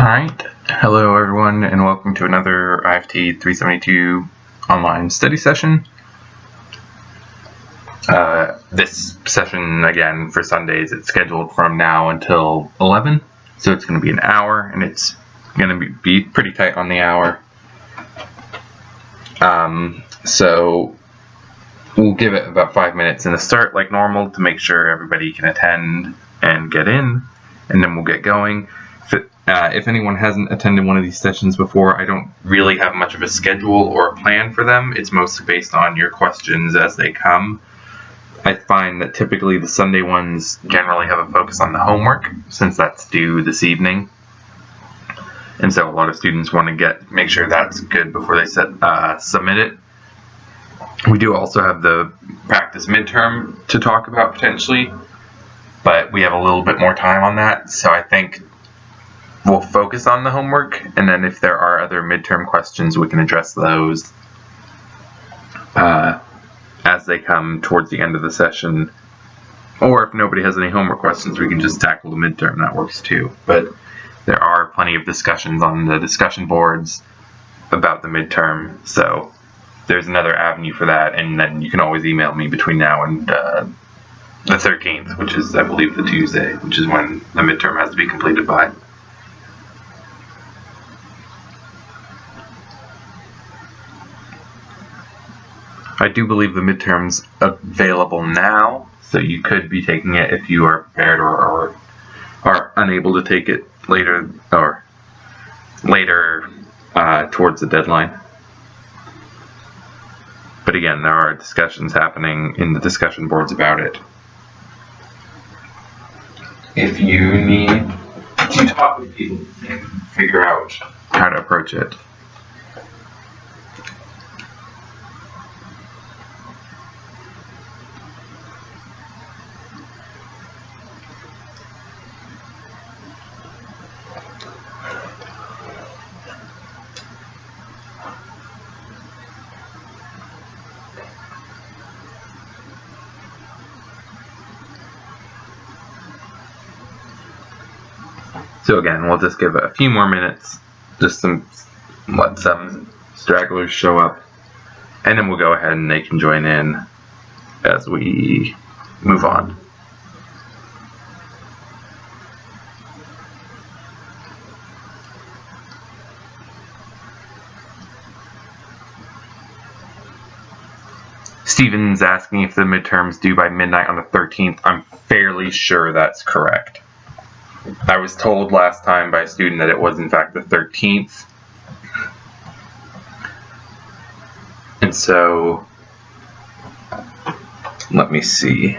Alright, hello everyone and welcome to another IFT 372 online study session. This session, again, for Sundays, it's scheduled from now until 11, so it's going to be an hour, and it's going to be pretty tight on the hour. So we'll give it about 5 minutes in the start like normal to make sure everybody can attend and get in, and then we'll get going. If anyone hasn't attended one of these sessions before, I don't really have much of a schedule or a plan for them. It's mostly based on your questions as they come. I find that typically the Sunday ones generally have a focus on the homework, since that's due this evening. And so a lot of students want to make sure that's good before they submit it. We do also have the practice midterm to talk about potentially, but we have a little bit more time on that, so I think we'll focus on the homework, and then if there are other midterm questions, we can address those as they come towards the end of the session. Or if nobody has any homework questions, we can just tackle the midterm. That works too. But there are plenty of discussions on the discussion boards about the midterm, so there's another avenue for that, and then you can always email me between now and the 13th, which is, I believe, the Tuesday, which is when the midterm has to be completed by. I do believe the midterm's available now, so you could be taking it if you are prepared or are unable to take it later towards the deadline. But again, there are discussions happening in the discussion boards about it. If you need to talk with people and figure out how to approach it. So again, we'll just give it a few more minutes, just let some stragglers show up, and then we'll go ahead and they can join in as we move on. Steven's asking if the midterm's due by midnight on the 13th. I'm fairly sure that's correct. I was told last time by a student that it was in fact the 13th. And so, let me see.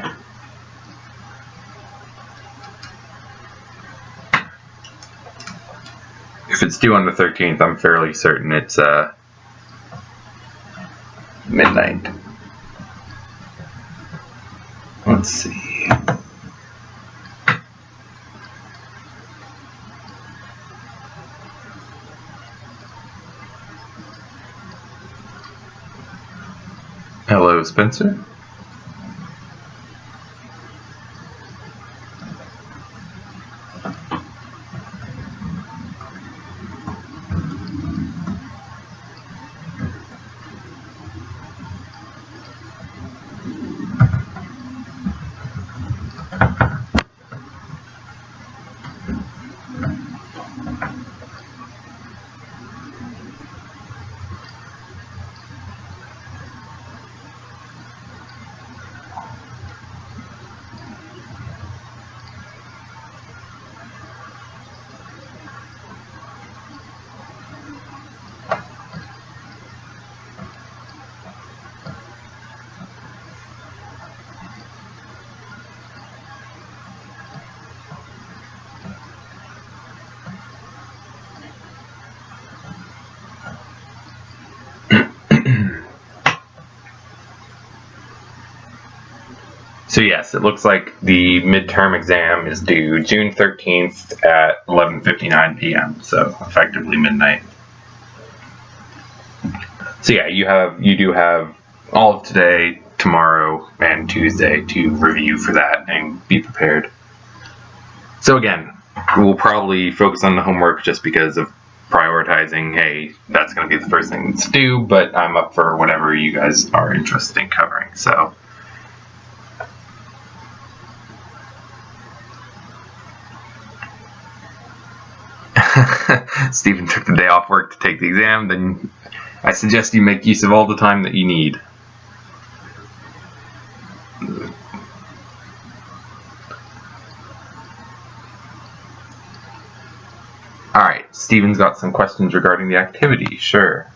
If it's due on the 13th, I'm fairly certain it's midnight. Let's see. Hello, Spencer. So yes, it looks like the midterm exam is due June 13th at 11:59 p.m., so effectively midnight. So yeah, you do have all of today, tomorrow, and Tuesday to review for that and be prepared. So again, we'll probably focus on the homework just because of prioritizing, hey, that's going to be the first thing to do, but I'm up for whatever you guys are interested in covering. So Stephen took the day off work to take the exam, then I suggest you make use of all the time that you need. Alright, Stephen's got some questions regarding the activity, sure.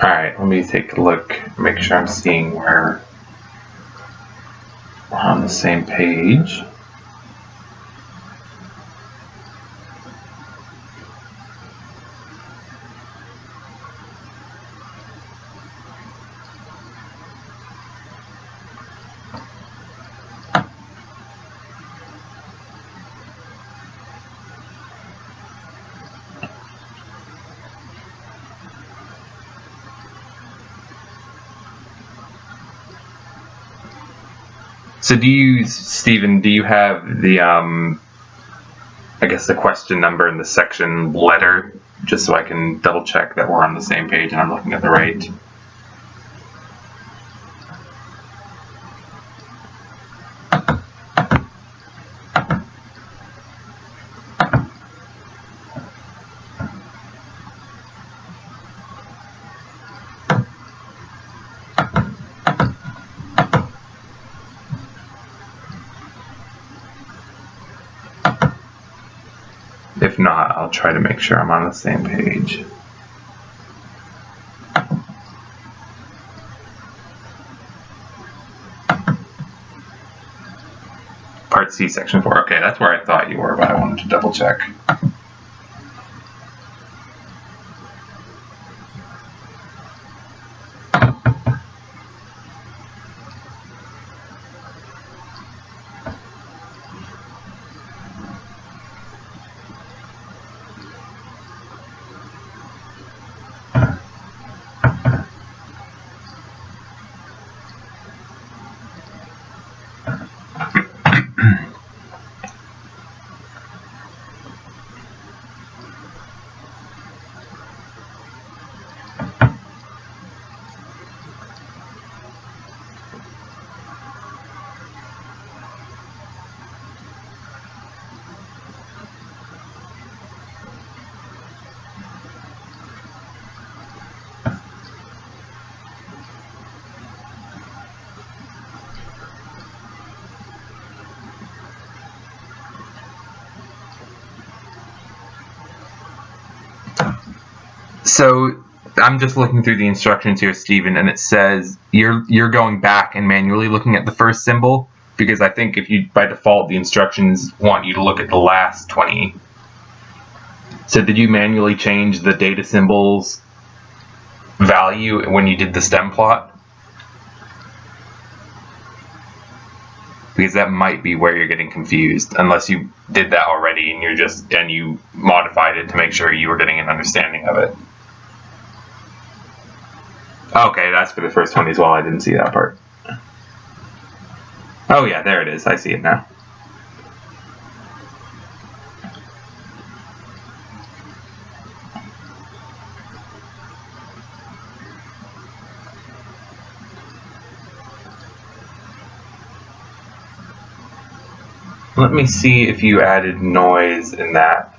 Alright, let me take a look, make sure I'm seeing where we're on the same page. So Stephen, do you have the, I guess the question number in the section letter, just so I can double check that we're on the same page and I'm looking at the right? If not, I'll try to make sure I'm on the same page. Part C, section 4. Okay, that's where I thought you were, but I wanted to double check. So I'm just looking through the instructions here, Stephen, and it says you're going back and manually looking at the first symbol, because I think if you, by default, the instructions want you to look at the last 20. So did you manually change the data symbols value when you did the stem plot? because that might be where you're getting confused, unless you did that already and you modified it to make sure you were getting an understanding of it. Okay, that's for the first one as well. I didn't see that part. Oh yeah, there it is. I see it now. Let me see if you added noise in that.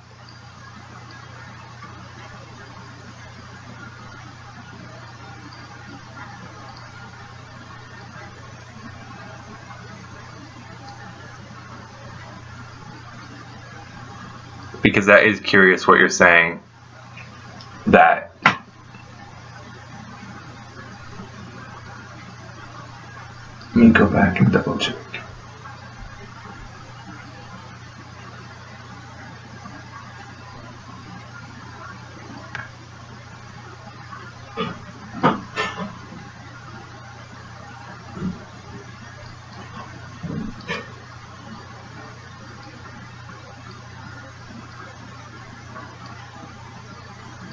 Because that is curious what you're saying. That let me go back and double check.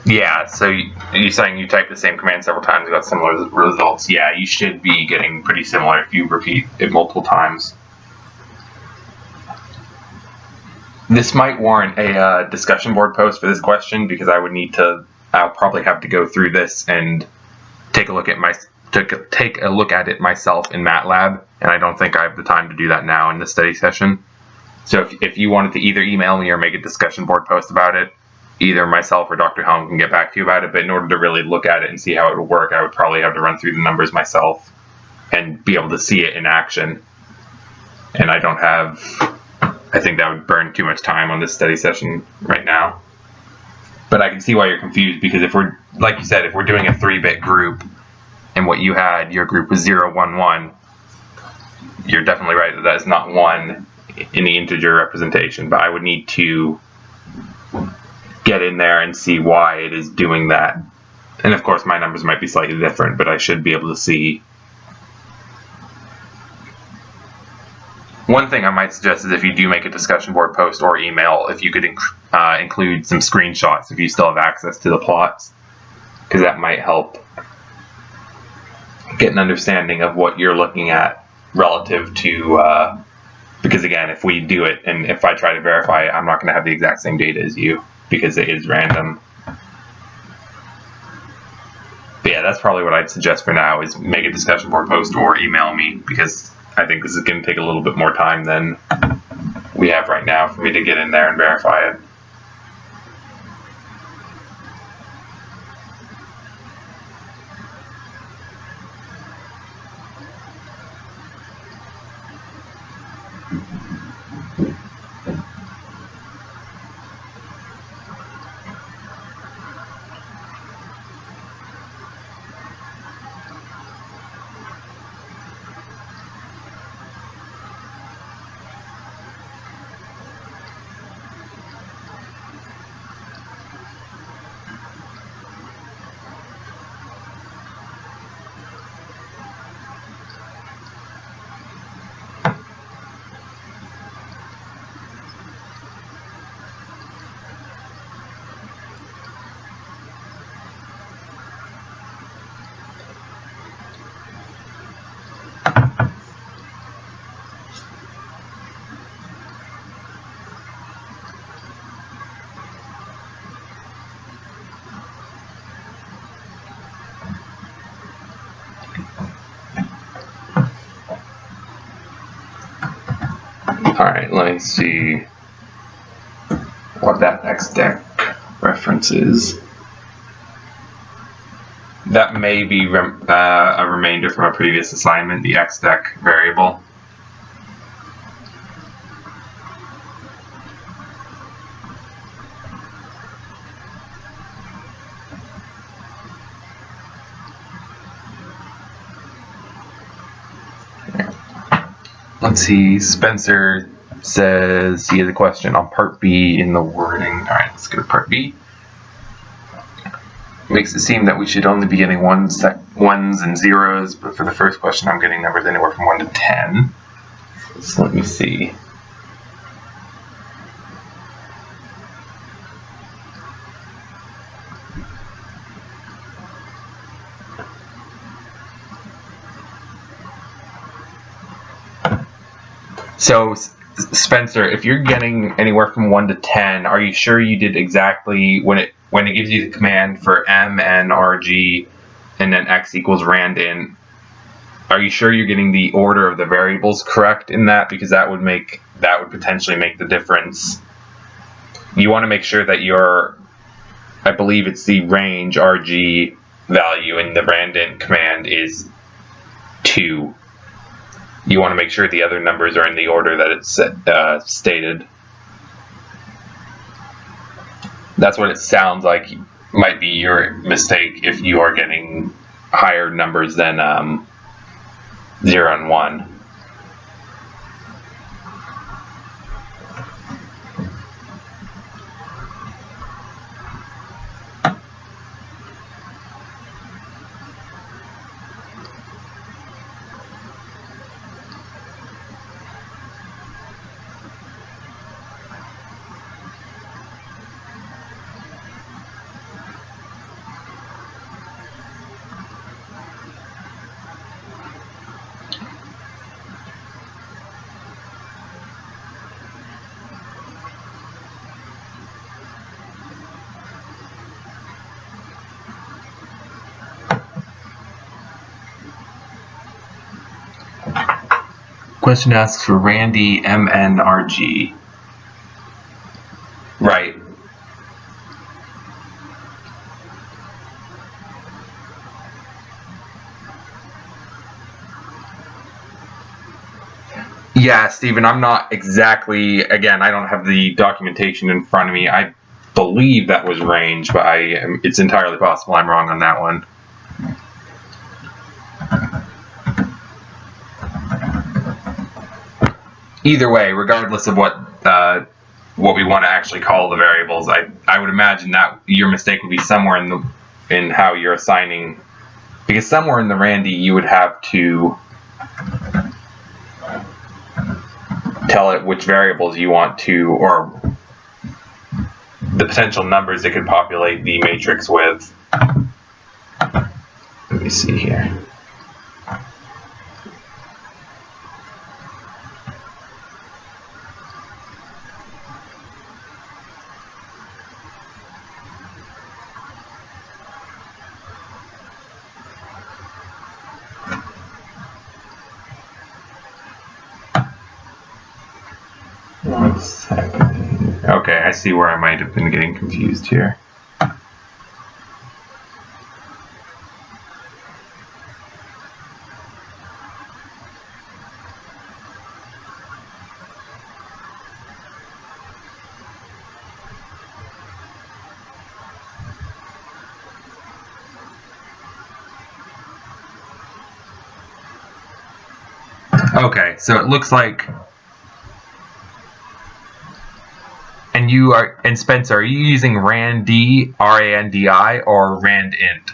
Yeah, so you're saying you typed the same command several times and got similar results. Yeah, you should be getting pretty similar if you repeat it multiple times. This might warrant a discussion board post for this question, because I'll probably have to go through this and take a look at it myself in MATLAB, and I don't think I have the time to do that now in the study session. So if you wanted to either email me or make a discussion board post about it, either myself or Dr. Helm can get back to you about it, but in order to really look at it and see how it would work, I would probably have to run through the numbers myself and be able to see it in action. And I think that would burn too much time on this study session right now. But I can see why you're confused, because if we're, like you said, if we're doing a 3-bit group and what you had, your group was 0, 1, 1, you're definitely right that is not 1 in the integer representation, but I would need to get in there and see why it is doing that. And of course my numbers might be slightly different, but I should be able to see. One thing I might suggest is, if you do make a discussion board post or email, if you could include some screenshots if you still have access to the plots, because that might help get an understanding of what you're looking at relative to, because again, if we do it and if I try to verify it, I'm not going to have the exact same data as you, because it is random. But yeah, that's probably what I'd suggest for now, is make a discussion board post or email me, because I think this is going to take a little bit more time than we have right now for me to get in there and verify it. Alright, let me see what that XDEC reference is. That may be a remainder from a previous assignment, the XDEC variable. Let's see, Spencer says he has a question on part B in the wording. Alright, let's go to part B. Makes it seem that we should only be getting ones and zeros, but for the first question I'm getting numbers anywhere from 1 to 10. So let me see. So, Spencer, if you're getting anywhere from 1 to 10, are you sure you did exactly when it gives you the command for MNRG and then x equals randin? Are you sure you're getting the order of the variables correct in that? Because that would potentially make the difference. You want to make sure that I believe it's the range RG value in the randin command is 2. You want to make sure the other numbers are in the order that it's stated. That's what it sounds like might be your mistake if you are getting higher numbers than 0 and 1. Question asks for Randy MNRG. Right. Yeah, Stephen, I'm not exactly, again, I don't have the documentation in front of me. I believe that was range, but it's entirely possible I'm wrong on that one. Either way, regardless of what we want to actually call the variables, I would imagine that your mistake would be somewhere in how you're assigning, because somewhere in the Randy you would have to tell it which variables you want to, or the potential numbers it could populate the matrix with. Let me see here. One second. Okay, I see where I might have been getting confused here. Okay, so it looks like, and Spencer, are you using RAND, R-A-N-D-I, or RANDINT?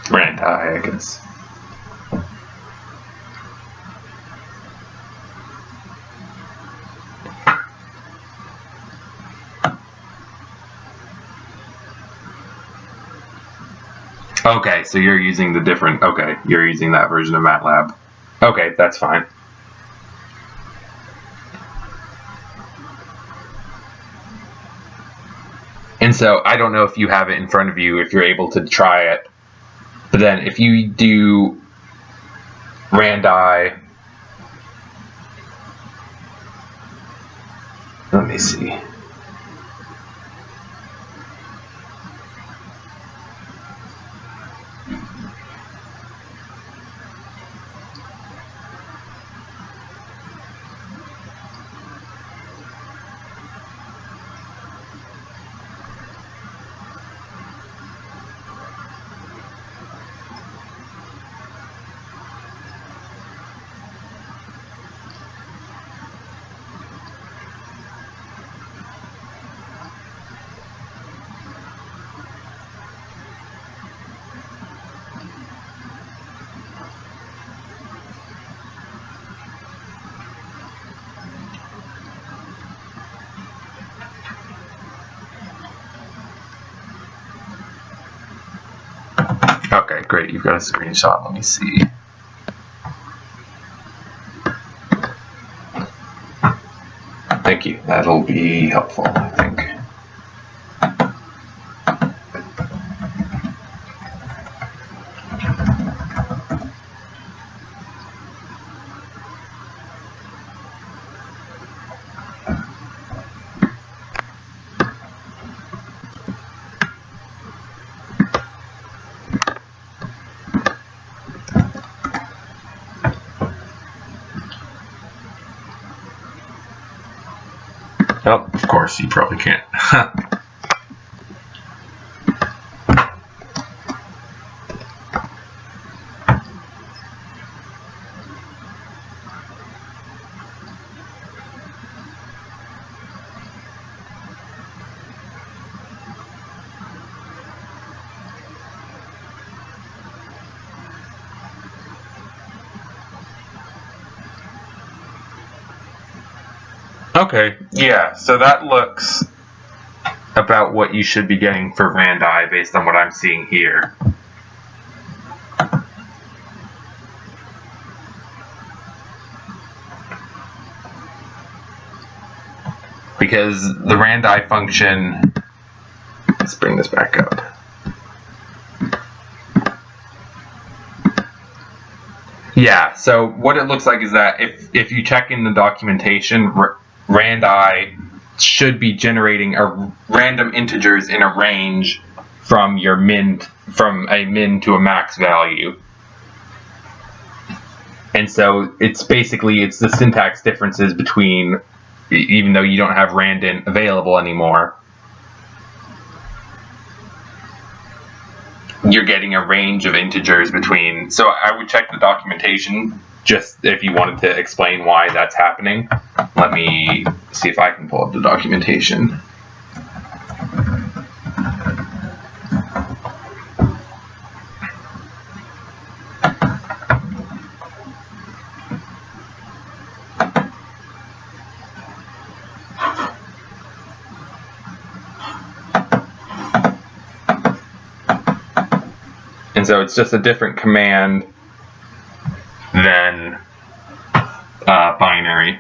RANDI, I guess. Okay, so you're using you're using that version of MATLAB. Okay, that's fine. And so I don't know if you have it in front of you, if you're able to try it. But then if you do RANDI, let me see. Okay, great. You've got a screenshot. Let me see. Thank you. That'll be helpful, I think. Oh, of course, you probably can't. Okay, yeah, so that looks about what you should be getting for Randi based on what I'm seeing here. Because the Randi function, let's bring this back up. Yeah, so what it looks like is that if you check in the documentation, Randi should be generating a random integers in a range from a min to a max value. And so it's the syntax differences between, even though you don't have random available anymore, you're getting a range of integers between. So I would check the documentation just if you wanted to explain why that's happening. Let me see if I can pull up the documentation. And so it's just a different command than binary.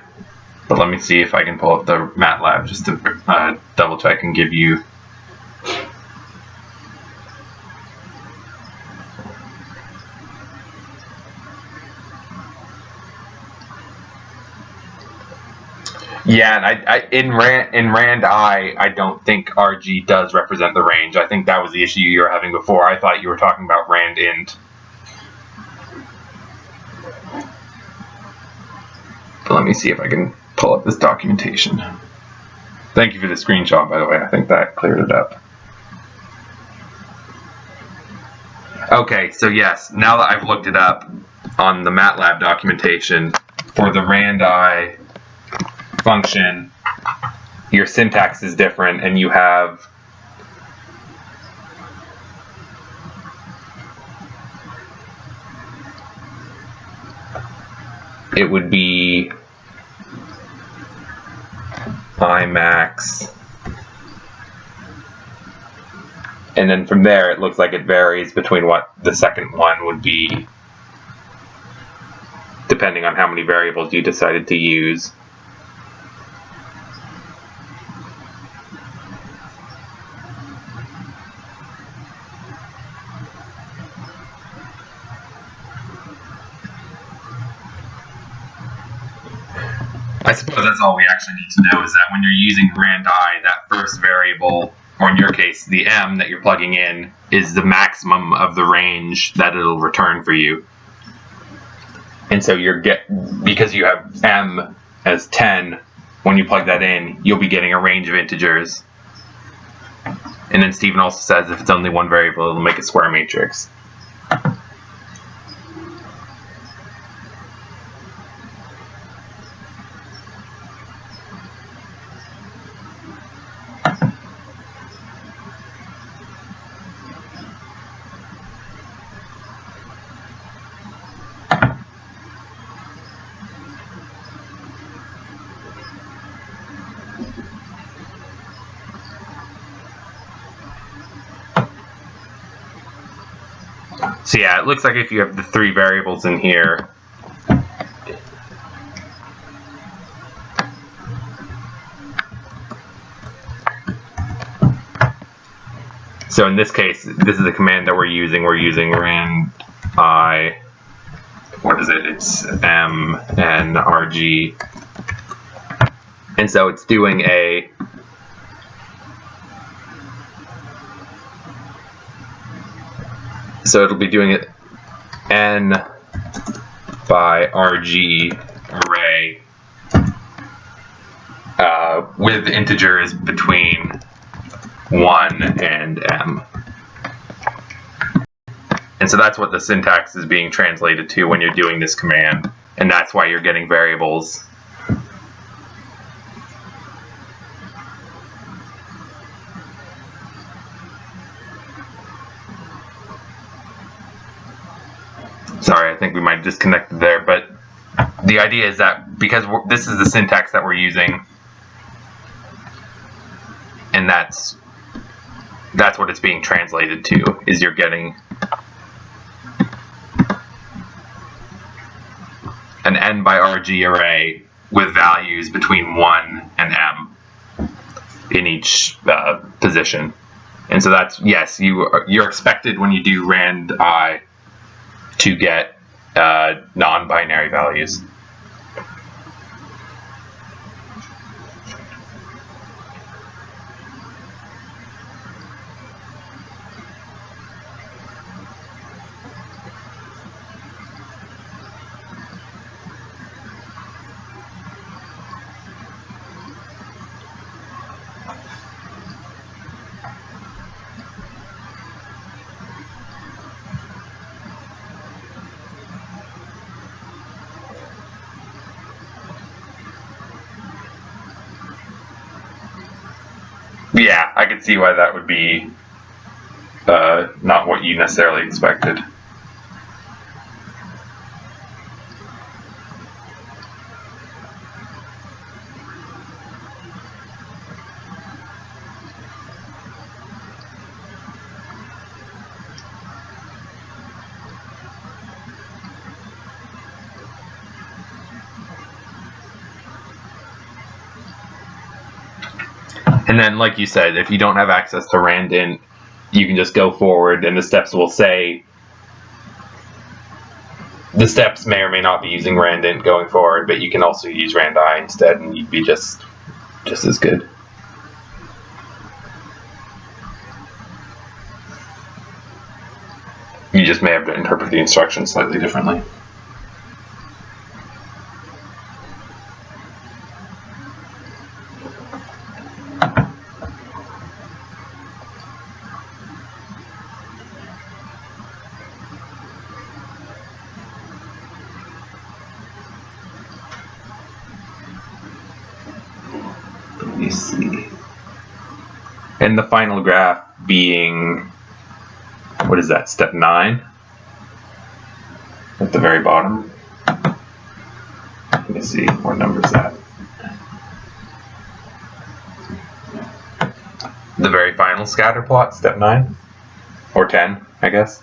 But let me see if I can pull up the MATLAB just to double check and give you. Yeah, and in Rand I don't think RG does represent the range. I think that was the issue you were having before. I thought you were talking about Rand int. But let me see if I can pull up this documentation. Thank you for the screenshot, by the way. I think that cleared it up. Okay, so yes, now that I've looked it up on the MATLAB documentation, for the Randi function, your syntax is different, and you have it would be Imax, and then from there it looks like it varies between what the second one would be, depending on how many variables you decided to use. I suppose that's all we actually need to know, is that when you're using Randi, that first variable, or in your case, the m that you're plugging in, is the maximum of the range that it'll return for you. And so because you have m as 10, when you plug that in, you'll be getting a range of integers. And then Stephen also says if it's only one variable, it'll make a square matrix. So yeah, it looks like if you have the 3 variables in here, so in this case, this is the command that we're using. We're using rand I, what is it? It's m and rg. And so it's doing a so it'll be doing it n by rg array with integers between 1 and m. And so that's what the syntax is being translated to when you're doing this command, and that's why you're getting variables. Sorry, I think we might have disconnected there, but the idea is that because this is the syntax that we're using, and that's what it's being translated to, is you're getting an n by rg array with values between 1 and m in each position. And so that's, yes, you're expected when you do rand I to get non-binary values. Yeah, I could see why that would be not what you necessarily expected. And then, like you said, if you don't have access to randint, you can just go forward, and the steps will say the steps may or may not be using randint going forward, but you can also use rand I instead, and you'd be just as good. You just may have to interpret the instructions slightly differently. Let me see. And the final graph being, what is that, step 9? At the very bottom. Let me see, what number is that? The very final scatter plot, step 9? Or 10, I guess.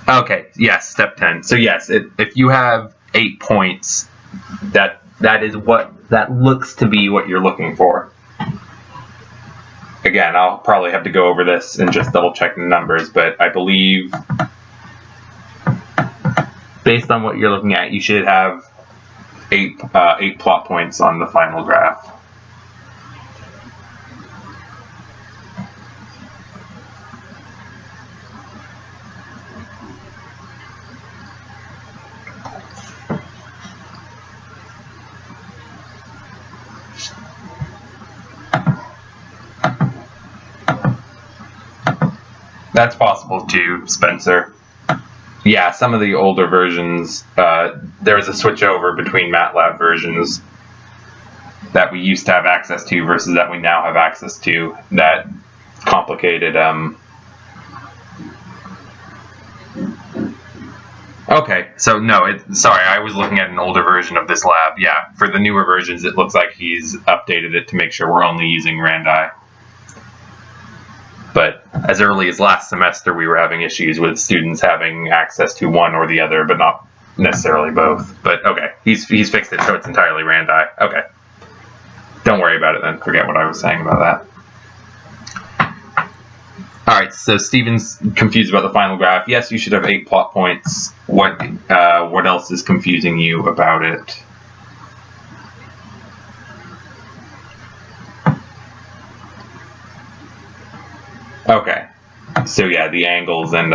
Okay, yes, step 10. So yes, if you have 8 points, that is what that looks to be what you're looking for. Again, I'll probably have to go over this and just double check the numbers, but I believe based on what you're looking at, you should have 8 plot points on the final graph. That's possible too, Spencer. yeah, some of the older versions, there was a switch over between MATLAB versions that we used to have access to versus that we now have access to that complicated. Okay, so no, sorry, I was looking at an older version of this lab. Yeah, for the newer versions, it looks like he's updated it to make sure we're only using RANDI. But as early as last semester, we were having issues with students having access to one or the other, but not necessarily both. But okay, he's fixed it, so it's entirely RANDI. Okay. Don't worry about it then. Forget what I was saying about that. Alright, so Steven's confused about the final graph. Yes, you should have 8 plot points. What else is confusing you about it? Okay. So yeah, the angles and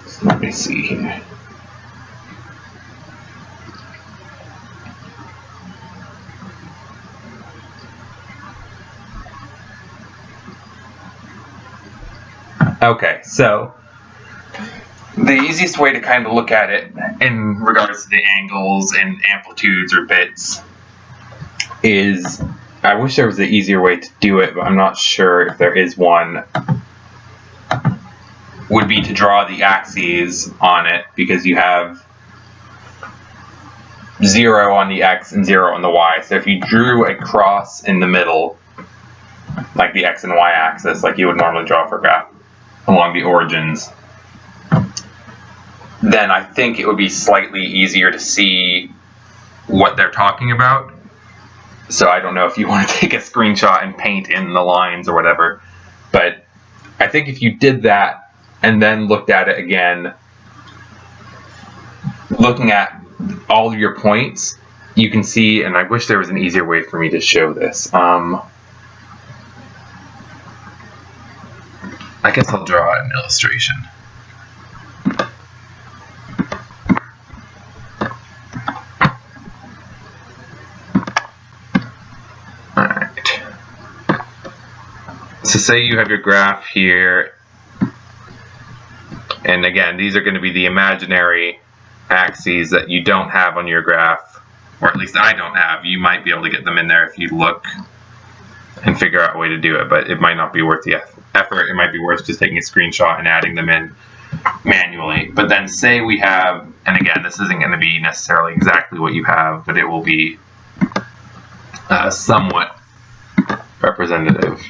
so let me see here. Okay, so the easiest way to kind of look at it in regards to the angles and amplitudes or bits is, I wish there was an easier way to do it, but I'm not sure if there is one, would be to draw the axes on it, because you have 0 on the x and 0 on the y. So if you drew a cross in the middle, like the x and y axis, like you would normally draw for a graph along the origins, then I think it would be slightly easier to see what they're talking about. So I don't know if you want to take a screenshot and paint in the lines or whatever, but I think if you did that and then looked at it again, looking at all of your points, you can see, and I wish there was an easier way for me to show this. I guess I'll draw an illustration. Alright. So say you have your graph here, and again, these are going to be the imaginary axes that you don't have on your graph, or at least I don't have. You might be able to get them in there if you look and figure out a way to do it, but it might not be worth the effort. It might be worth just taking a screenshot and adding them in manually. But then say we have, and again, this isn't going to be necessarily exactly what you have, but it will be somewhat representative.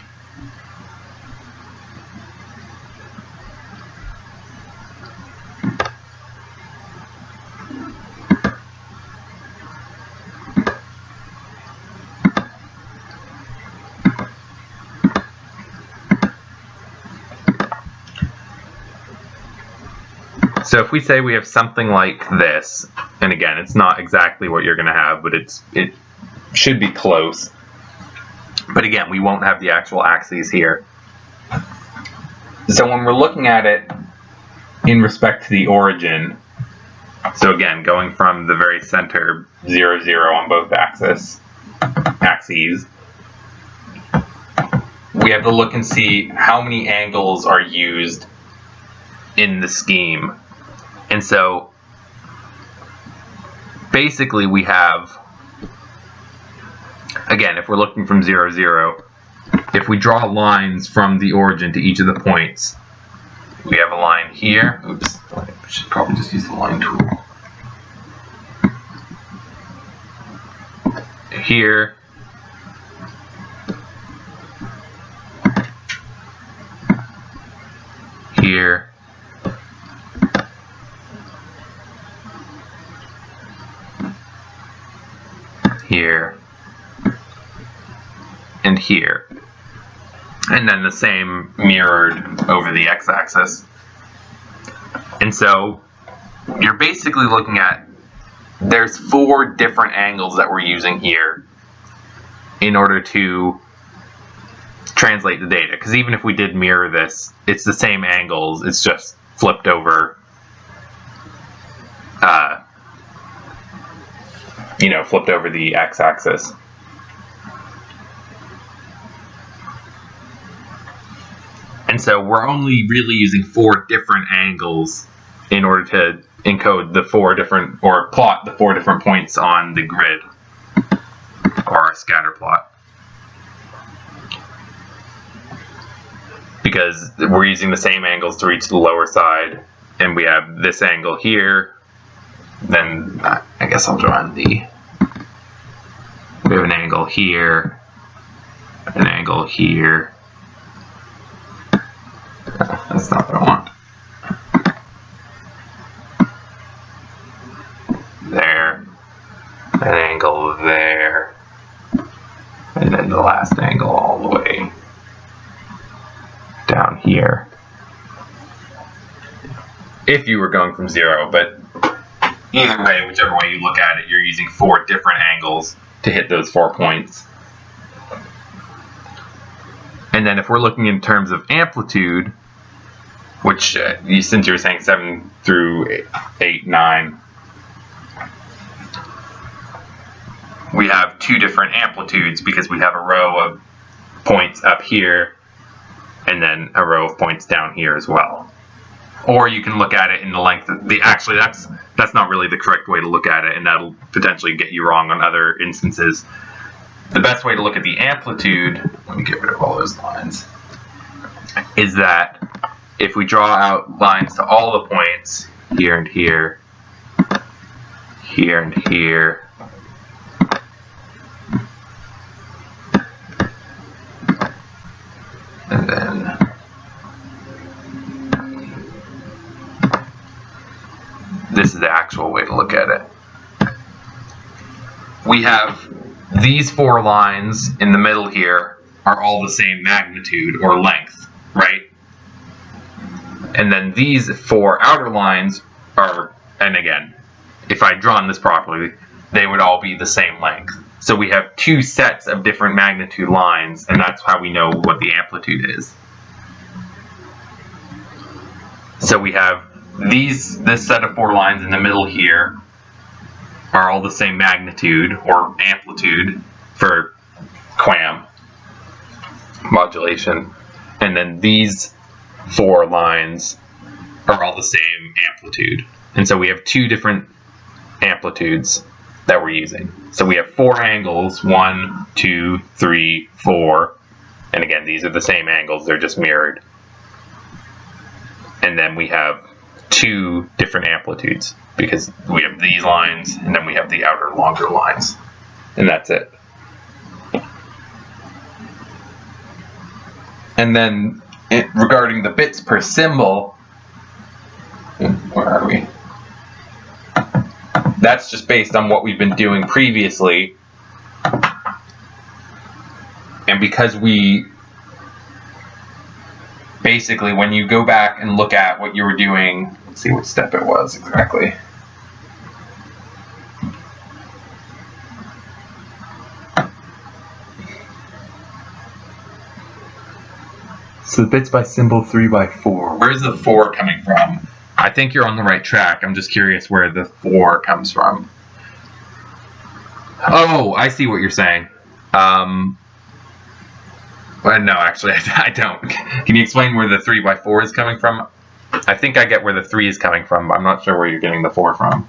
So if we say we have something like this, and again, it's not exactly what you're going to have, but it should be close. But again, we won't have the actual axes here. So when we're looking at it in respect to the origin, so again, going from the very center, 0, 0 on both axes, we have to look and see how many angles are used in the scheme. And so basically we have, again, if we're looking from 0, 0, if we draw lines from the origin to each of the points, we have a line here. Oops, I should probably just use the line tool. Here. Here. Here. And here. And then the same mirrored over the x-axis. And so you're basically looking at, there's 4 different angles that we're using here in order to translate the data. Because even if we did mirror this, it's the same angles, it's just flipped over, flipped over the x-axis. so we're only really using 4 different angles in order to encode the 4 different, or plot the 4 different points on the grid, or a scatter plot. Because we're using the same angles to reach the lower side, and we have this angle here, then I guess I'll draw in we have an angle here, an angle here. That's not what I want. There, an angle there, and then the last angle all the way down here. If you were going from 0, but either way, whichever way you look at it, you're using 4 different angles to hit those 4 points. And then if we're looking in terms of amplitude, which since you're saying 7 through 8, 9, we have 2 different amplitudes because we have a row of points up here and then a row of points down here as well. Or you can look at it in the length of actually that's not really the correct way to look at it, and that'll potentially get you wrong on other instances. The best way to look at the amplitude, let me get rid of all those lines, is that if we draw out lines to all the points, here and here, here and here, and then this is the actual way to look at it. We have these 4 lines in the middle here are all the same magnitude or length, right? And then these 4 outer lines are, and again, if I'd drawn this properly, they would all be the same length. So we have 2 sets of different magnitude lines, and that's how we know what the amplitude is. So we have this set of 4 lines in the middle here are all the same magnitude or amplitude for QAM modulation, and then these 4 lines are all the same amplitude, and so we have 2 different amplitudes that we're using. So we have 4 angles, 1, 2, 3, 4, and again these are the same angles, they're just mirrored, and then we have 2 different amplitudes because we have these lines and then we have the outer longer lines, and that's it. And then regarding the bits per symbol, where are we? That's just based on what we've been doing previously, and because we basically, when you go back and look at what you were doing, let's see what step it was exactly. So the bits by symbol 3 by 4. Where's the 4 coming from? I think you're on the right track. I'm just curious where the 4 comes from. Oh, I see what you're saying. Well, no, actually, I don't. Can you explain where the 3 by 4 is coming from? I think I get where the 3 is coming from, but I'm not sure where you're getting the 4 from.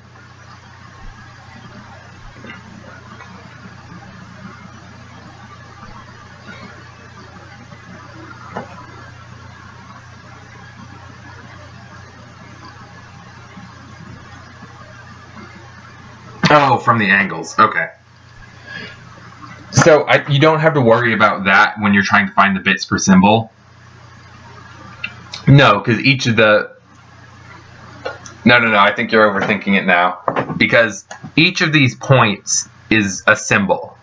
Oh, from the angles. Okay. So you don't have to worry about that when you're trying to find the bits per symbol. No, because each of the... No, I think you're overthinking it now. Because each of these points is a symbol.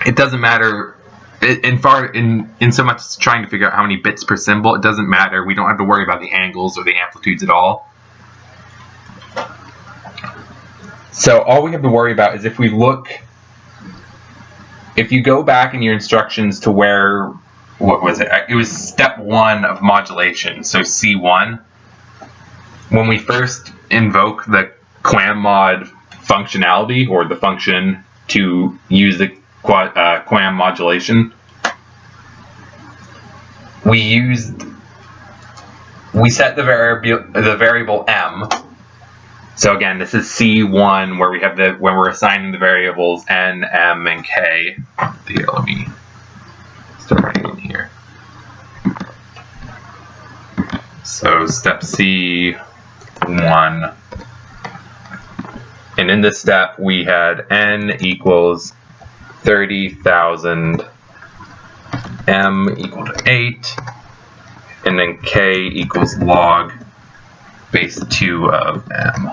It doesn't matter... In so much as trying to figure out how many bits per symbol, it doesn't matter. We don't have to worry about the angles or the amplitudes at all. So all we have to worry about is if we look... If you go back in your instructions to where, what was it? It was step 1 of modulation, so C1. When we first invoke the QAM mod functionality, or the function to use the QAM modulation, we set the variable m. So again, this is C1 where we have when we're assigning the variables n, m, and k. Here, let me start writing in here. So step C1, and in this step we had n equals 30,000, m equal to 8, and then k equals log base 2 of m.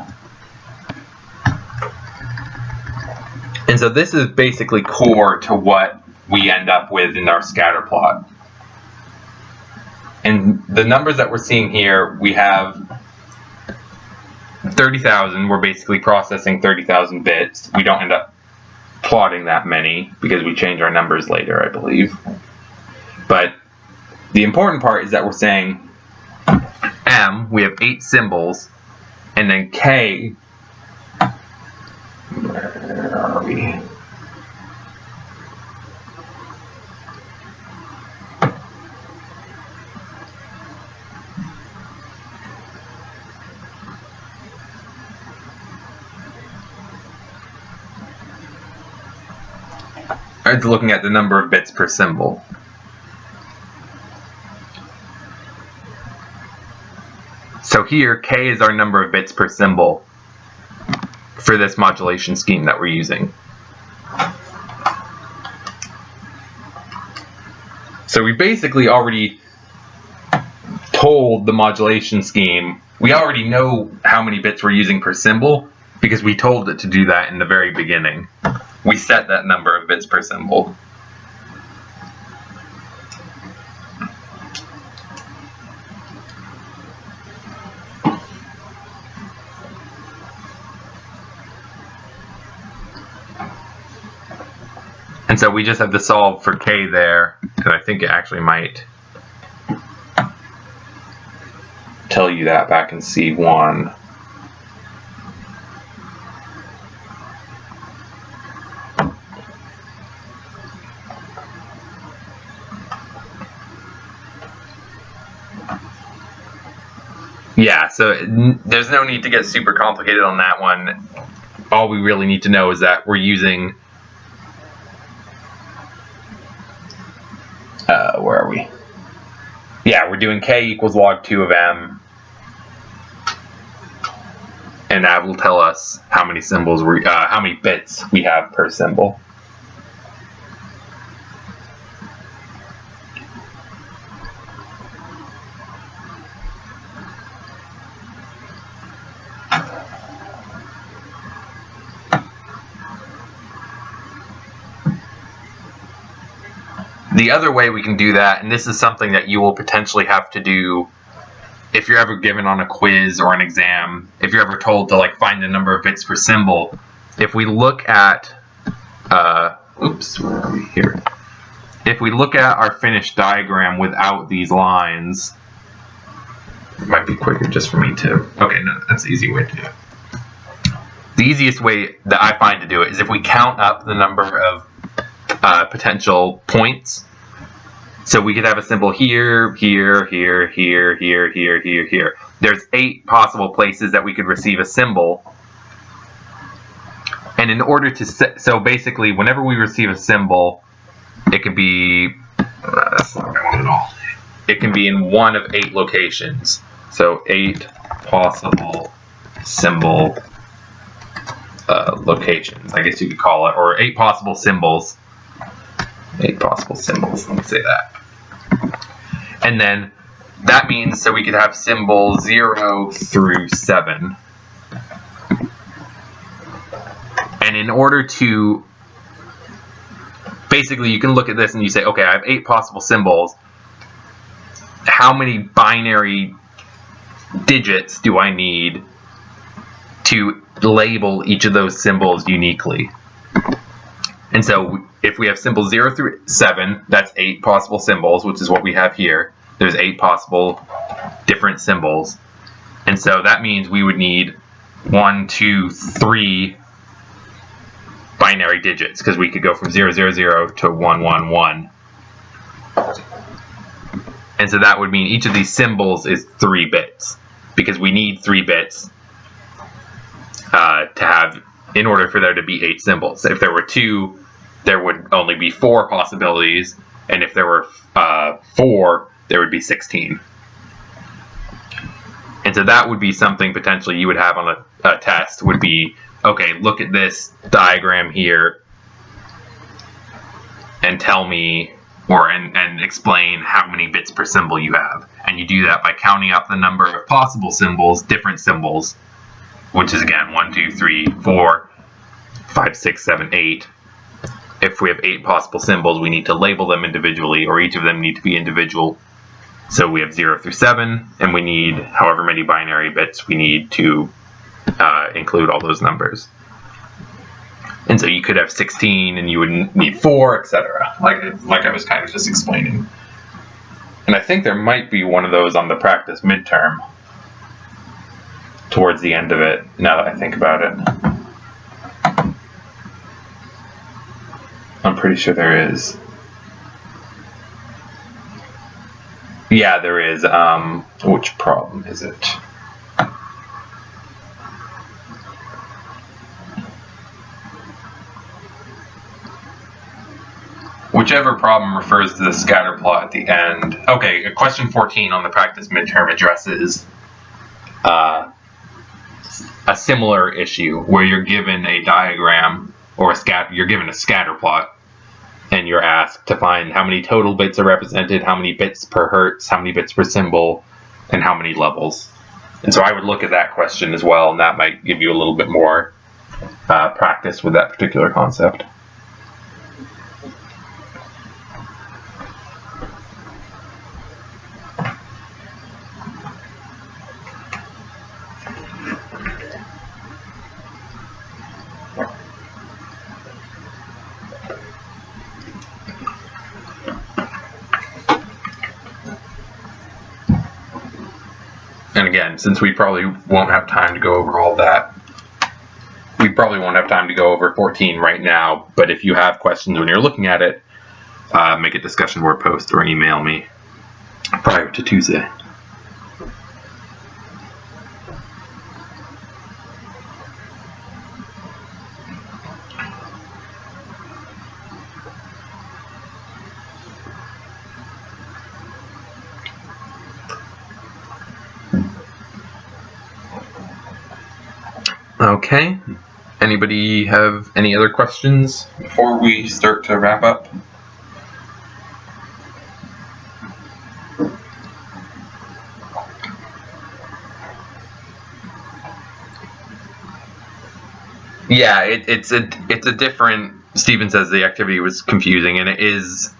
And so this is basically core to what we end up with in our scatter plot. And the numbers that we're seeing here, we have 30,000. We're basically processing 30,000 bits. We don't end up plotting that many because we change our numbers later, I believe. But the important part is that we're saying m, we have 8 symbols, and then k, where are we? It's looking at the number of bits per symbol. So here, k is our number of bits per symbol for this modulation scheme that we're using. So we basically already told the modulation scheme, we already know how many bits we're using per symbol because we told it to do that in the very beginning. We set that number of bits per symbol. And so we just have to solve for k there, and I think it actually might tell you that back in C1. Yeah, so there's no need to get super complicated on that one. All we really need to know is that we're using where are we? Yeah, we're doing k equals log 2 of m, and that will tell us how many symbols how many bits we have per symbol. The other way we can do that, and this is something that you will potentially have to do if you're ever given on a quiz or an exam, if you're ever told to like find the number of bits per symbol, if we look at, oops, where are we here? If we look at our finished diagram without these lines, it might be quicker just for me to, okay, no, that's the easy way to do it. The easiest way that I find to do it is if we count up the number of potential points. So we could have a symbol here, here, here, here, here, here, here, here. There's 8 possible places that we could receive a symbol. And in order to so basically whenever we receive a symbol, it can be that's not what I want at all. It can be in one of 8 locations. So 8 possible symbol locations, I guess you could call it, or 8 possible symbols. 8 possible symbols, let me say that. And then that means so we could have symbols 0 through 7. And in order to, basically you can look at this and you say, okay, I have 8 possible symbols. How many binary digits do I need to label each of those symbols uniquely? And so if we have symbols 0 through 7, that's 8 possible symbols, which is what we have here. There's 8 possible different symbols. And so that means we would need 1, 2, 3 binary digits, because we could go from 0, 0, 0 to 1, 1, 1. And so that would mean each of these symbols is 3 bits, because we need 3 bits to have, in order for there to be 8 symbols. If there were 2, there would only be 4 possibilities, and if there were 4, there would be 16. And so that would be something potentially you would have on a test, would be, okay, look at this diagram here and tell me, or and explain how many bits per symbol you have. And you do that by counting up the number of possible symbols, different symbols, which is again 1, 2, 3, 4, 5, 6, 7, 8. If we have 8 possible symbols, we need to label them individually, or each of them need to be individual. So we have 0 through 7, and we need however many binary bits we need to include all those numbers. And so you could have 16, and you would need 4, etc. Like I was kind of just explaining. And I think there might be one of those on the practice midterm towards the end of it, now that I think about it. I'm pretty sure there is. Yeah, there is. Which problem is it? Whichever problem refers to the scatter plot at the end. Okay, question 14 on the practice midterm addresses a similar issue where you're given a diagram or you're given a scatter plot, and you're asked to find how many total bits are represented, how many bits per hertz, how many bits per symbol, and how many levels. And so I would look at that question as well, and that might give you a little bit more practice with that particular concept. And again, since we probably won't have time to go over all that, we probably won't have time to go over 14 right now, but if you have questions when you're looking at it, make a discussion board post or email me prior to Tuesday. Okay. Anybody have any other questions before we start to wrap up? Yeah, it's a different. Steven says the activity was confusing, and it is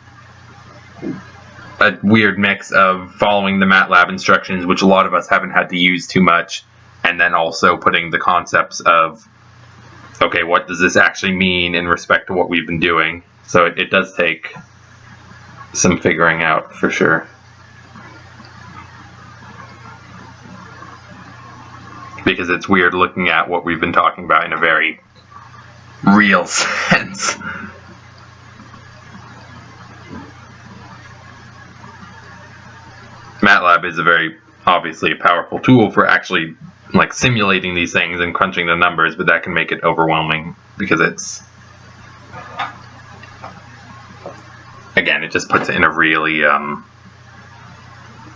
a weird mix of following the MATLAB instructions, which a lot of us haven't had to use too much, and then also putting the concepts of, okay, what does this actually mean in respect to what we've been doing? So it does take some figuring out for sure. Because it's weird looking at what we've been talking about in a very real sense. MATLAB is a very, obviously, a powerful tool for actually like simulating these things and crunching the numbers, but that can make it overwhelming because it's, again, it just puts it in a really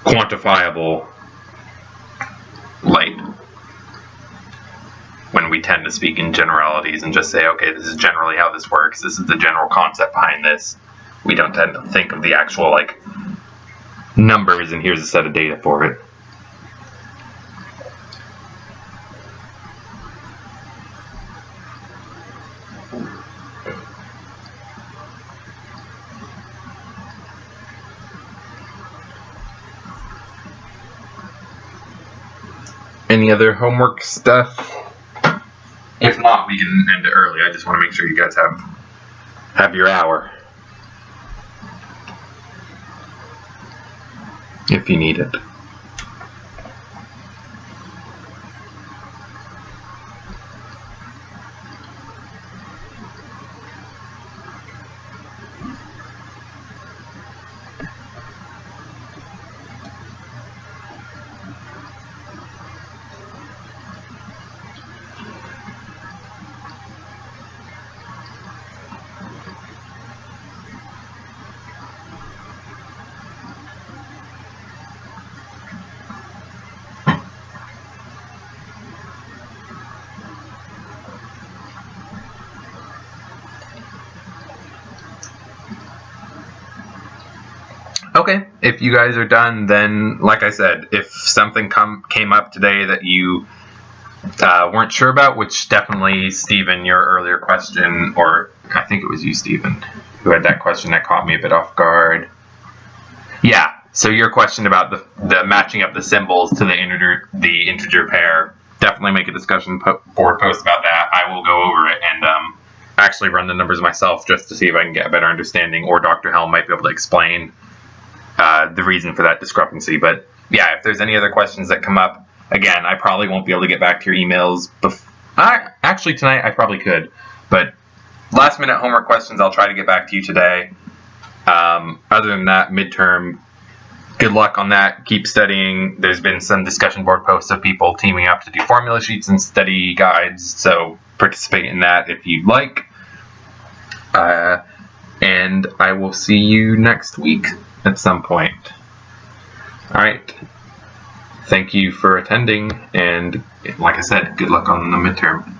quantifiable light when we tend to speak in generalities and just say, okay, this is generally how this works, this is the general concept behind this. We don't tend to think of the actual like numbers and here's a set of data for it. Any other homework stuff? If not, we can end it early. I just want to make sure you guys have your hour. If you need it. Okay, if you guys are done, then like I said, if something came up today that you weren't sure about, which definitely, Stephen, your earlier question, or I think it was you, Stephen, who had that question that caught me a bit off guard. Yeah, so your question about the matching up the symbols to the integer pair, definitely make a discussion board post about that. I will go over it and actually run the numbers myself just to see if I can get a better understanding, or Dr. Helm might be able to explain the reason for that discrepancy. But yeah, if there's any other questions that come up, again, I probably won't be able to get back to your emails. Actually, tonight I probably could, but last minute homework questions, I'll try to get back to you today. Other than that, midterm, good luck on that. Keep studying. There's been some discussion board posts of people teaming up to do formula sheets and study guides, so participate in that if you'd like. And I will see you next week at some point. Alright. Thank you for attending, and like I said, good luck on the midterm.